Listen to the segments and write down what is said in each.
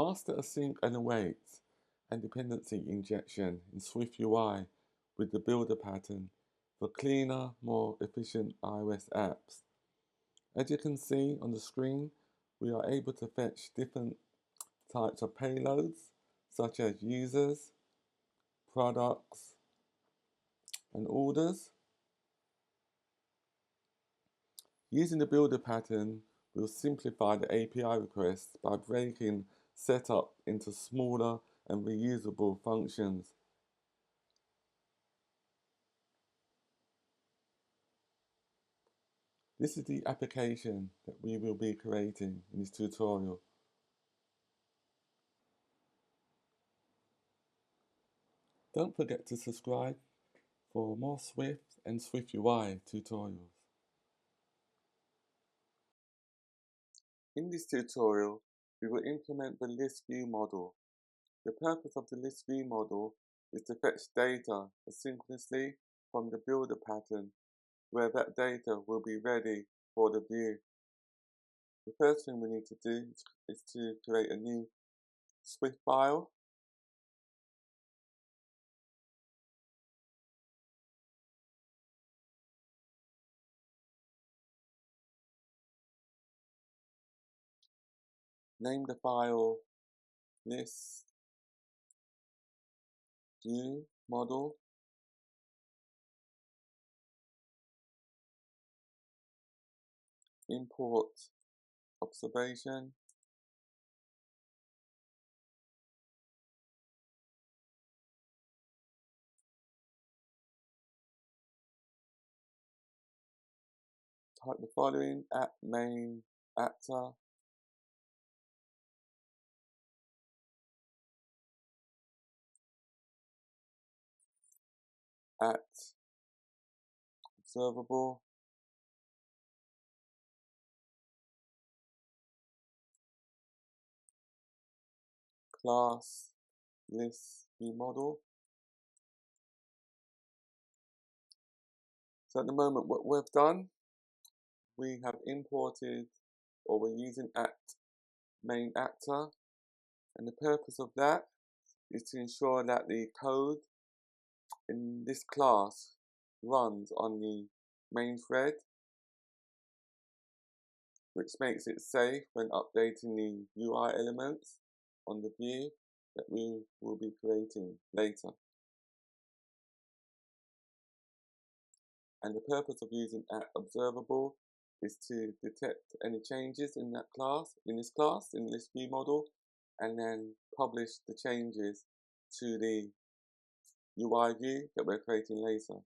Master Async and Await and Dependency Injection in SwiftUI with the builder pattern for cleaner, more efficient iOS apps. As you can see on the screen, we are able to fetch different types of payloads such as users, products, and orders. Using the builder pattern will simplify the API requests by breaking setup into smaller and reusable functions. This is the application that we will be creating in this tutorial. Don't forget to subscribe for more Swift and SwiftUI tutorials. In this tutorial, we will implement the list view model. The purpose of the list view model is to fetch data asynchronously from the builder pattern, where that data will be ready for the view. The first thing we need to do is to create a new Swift file. Name the file list view model. Import observation. Type the following at main actor. At observable. Class list view model. So at the moment what we've done, we have imported, or we're using at main actor, and the purpose of that is to ensure that the code in this class runs on the main thread, which makes it safe when updating the UI elements on the view that we will be creating later. And the purpose of using at observable is to detect any changes in that class, in this view model, and then publish the changes to the UI view that we're creating later.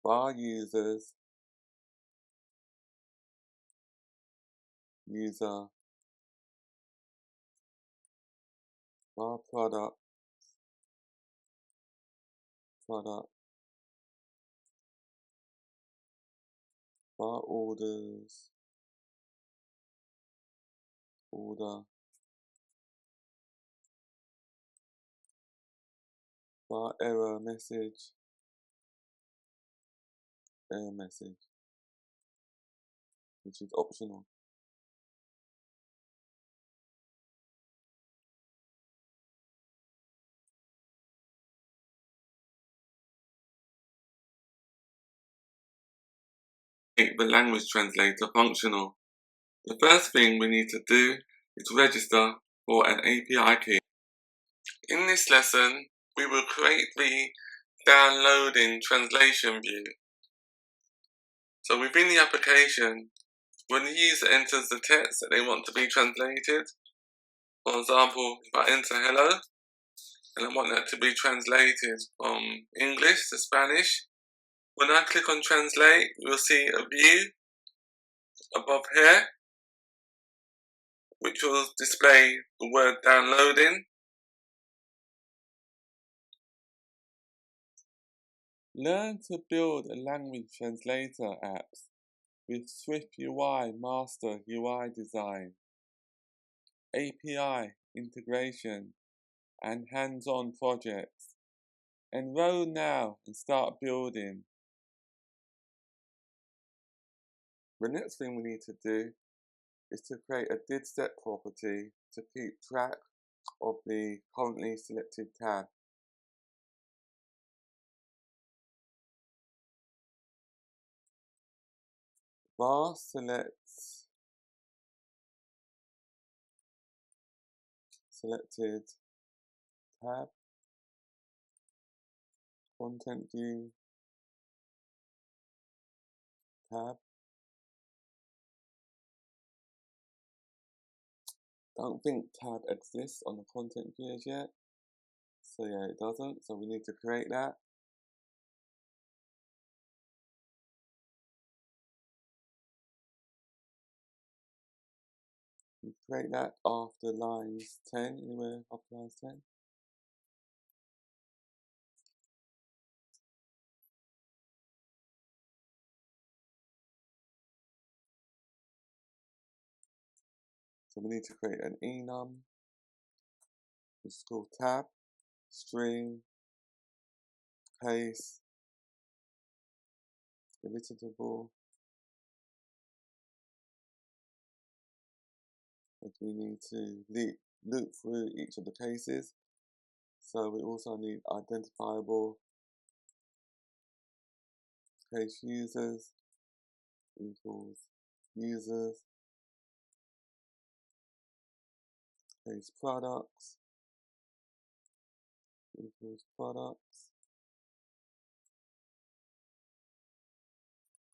Var users, user, var product, var orders, order, var error message, which is optional. Make the language translator functional. The first thing we need to do is register for an API key. In this lesson, we will create the downloading translation view. So within the application, when the user enters the text that they want to be translated, for example, if I enter hello, and I want that to be translated from English to Spanish, when I click on translate, you'll see a view above here, which will display the word downloading. Learn to build a language translator apps with SwiftUI Master UI Design, API integration, and hands-on projects. Enroll now and start building. The next thing we need to do is to create a did_set property to keep track of the currently selected tab. Var selected tab, content view tab. Don't think tab exists on the content view as yet. So yeah, it doesn't. So we need to create that. We create that after lines 10, anywhere after lines 10. So we need to create an enum, which is called tab, string, case, irritable. And we need to loop through each of the cases. So we also need identifiable case users equals users, case products equals products,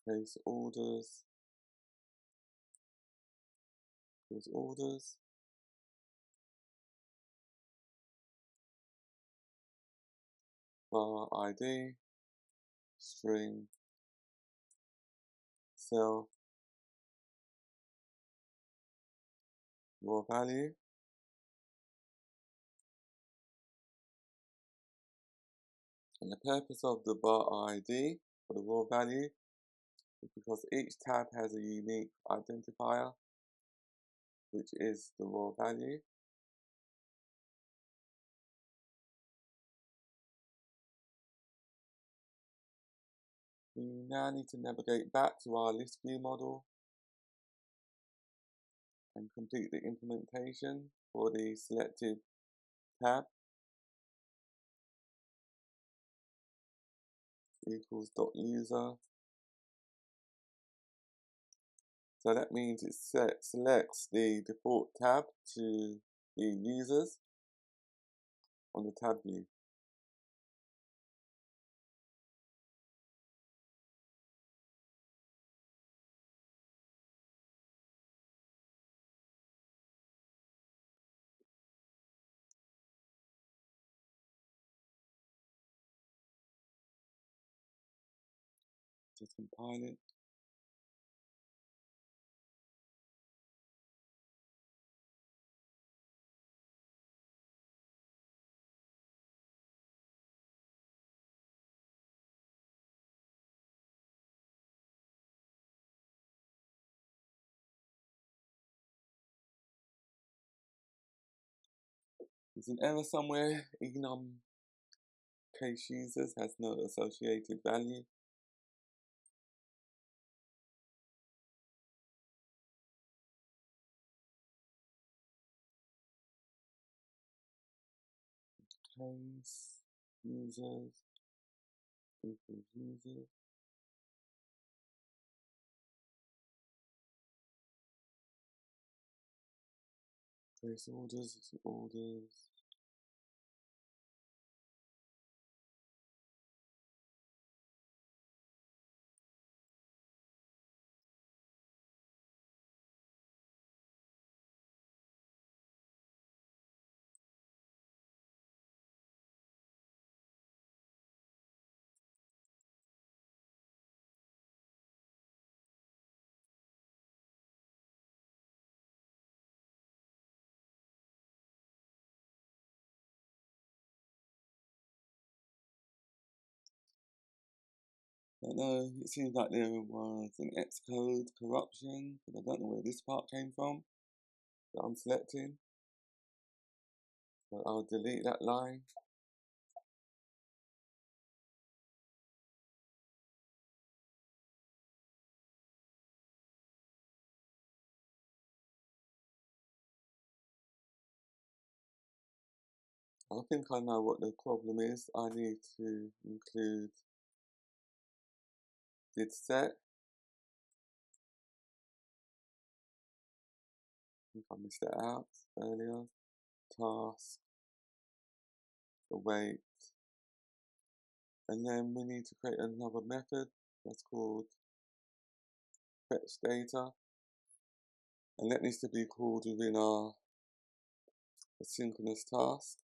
case orders equals orders, var ID, string, cell, raw value. And the purpose of the var ID for the raw value is because each tab has a unique identifier, which is the raw value. We now need to navigate back to our list view model and complete the implementation for the selected tab equals .user. So that means it selects the default tab to the users on the tab view. Just compile it. There's an error somewhere. Enum case users has no associated value. Case users equals users. Case orders is orders. I don't know, it seems like there was an Xcode corruption, but I don't know where this part came from that I'm selecting. So I'll delete that line. I think I know what the problem is. I need to include did set. I think I missed that out earlier. Task, await, and then we need to create another method that's called fetch data, and that needs to be called within our asynchronous task.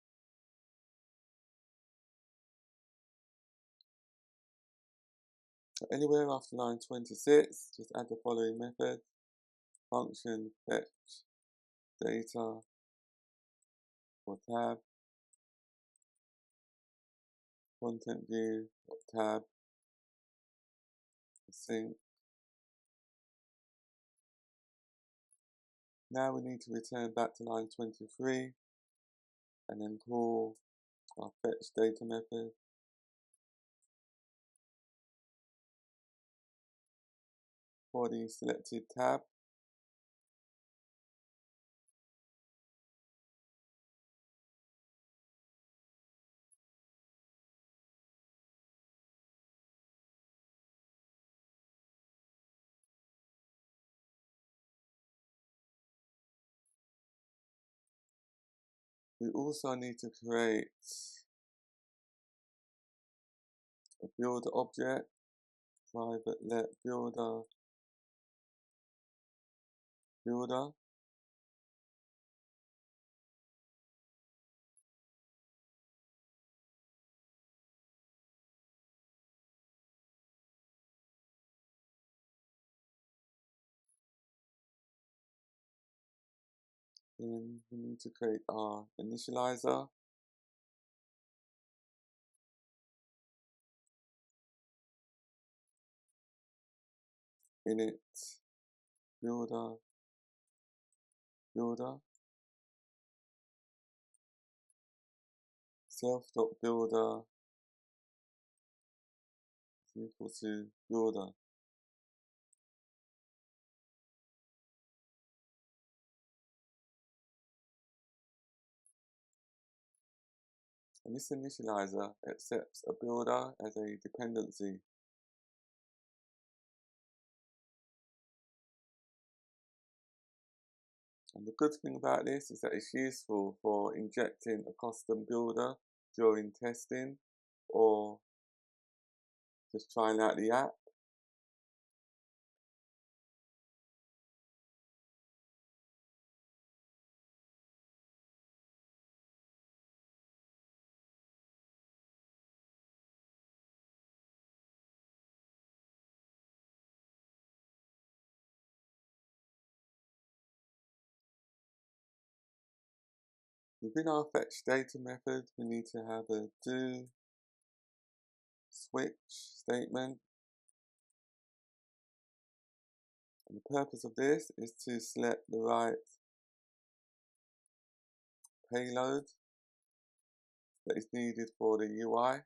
So anywhere after line 26, just add the following method: function fetch data for tab, content view tab, async. Now we need to return back to line 23 and then call our fetch data method for the selected tab. We also need to create a builder object, private let builder, then we need to create our initializer, init builder, self.builder is equal to builder. And this initializer accepts a builder as a dependency. And the good thing about this is that it's useful for injecting a custom builder during testing or just trying out the app. Within our fetch data method, we need to have a do switch statement. And the purpose of this is to select the right payload that is needed for the UI.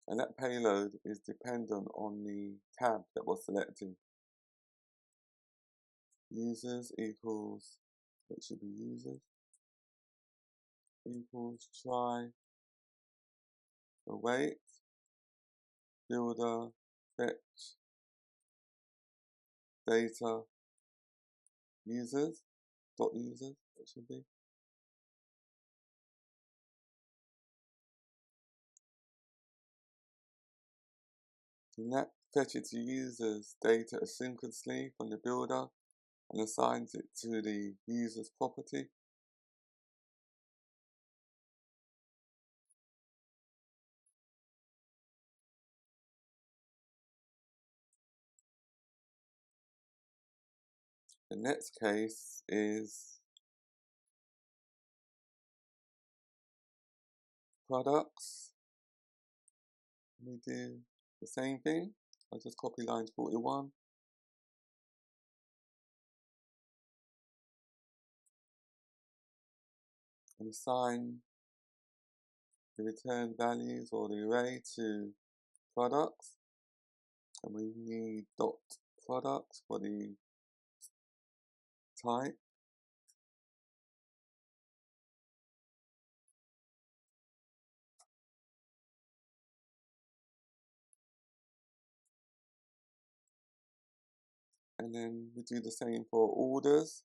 And that payload is dependent on the tab that was selected. Users equals, what should be users, equals try await builder fetch data users dot users, it should be. And that fetches the user's data asynchronously from the builder and assigns it to the user's property. The next case is products. We do the same thing. I'll just copy line 41. And assign the return values or the array to products. And we need dot products for the type. And then we do the same for orders.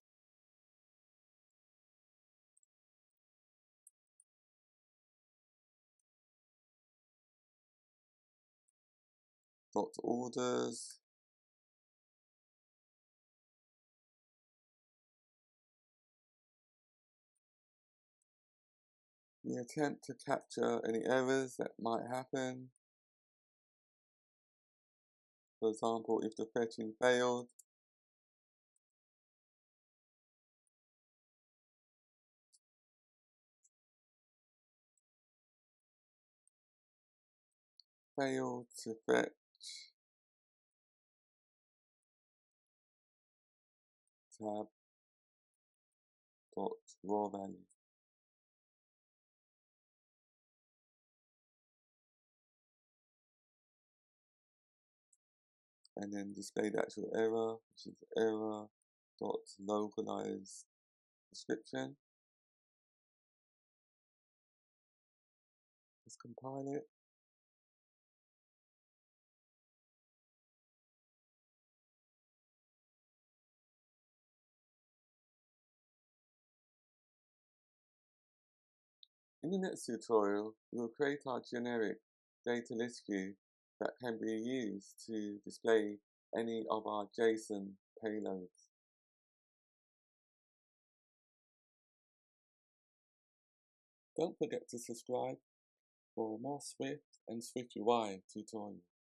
Dot orders. We attempt to capture any errors that might happen. For example, if the fetching failed, failed to fetch tab dot raw value. And then display the actual error, which is error dot localized description. Let's compile it. In the next tutorial, we will create our generic data list view that can be used to display any of our JSON payloads. Don't forget to subscribe for more Swift and SwiftUI tutorials.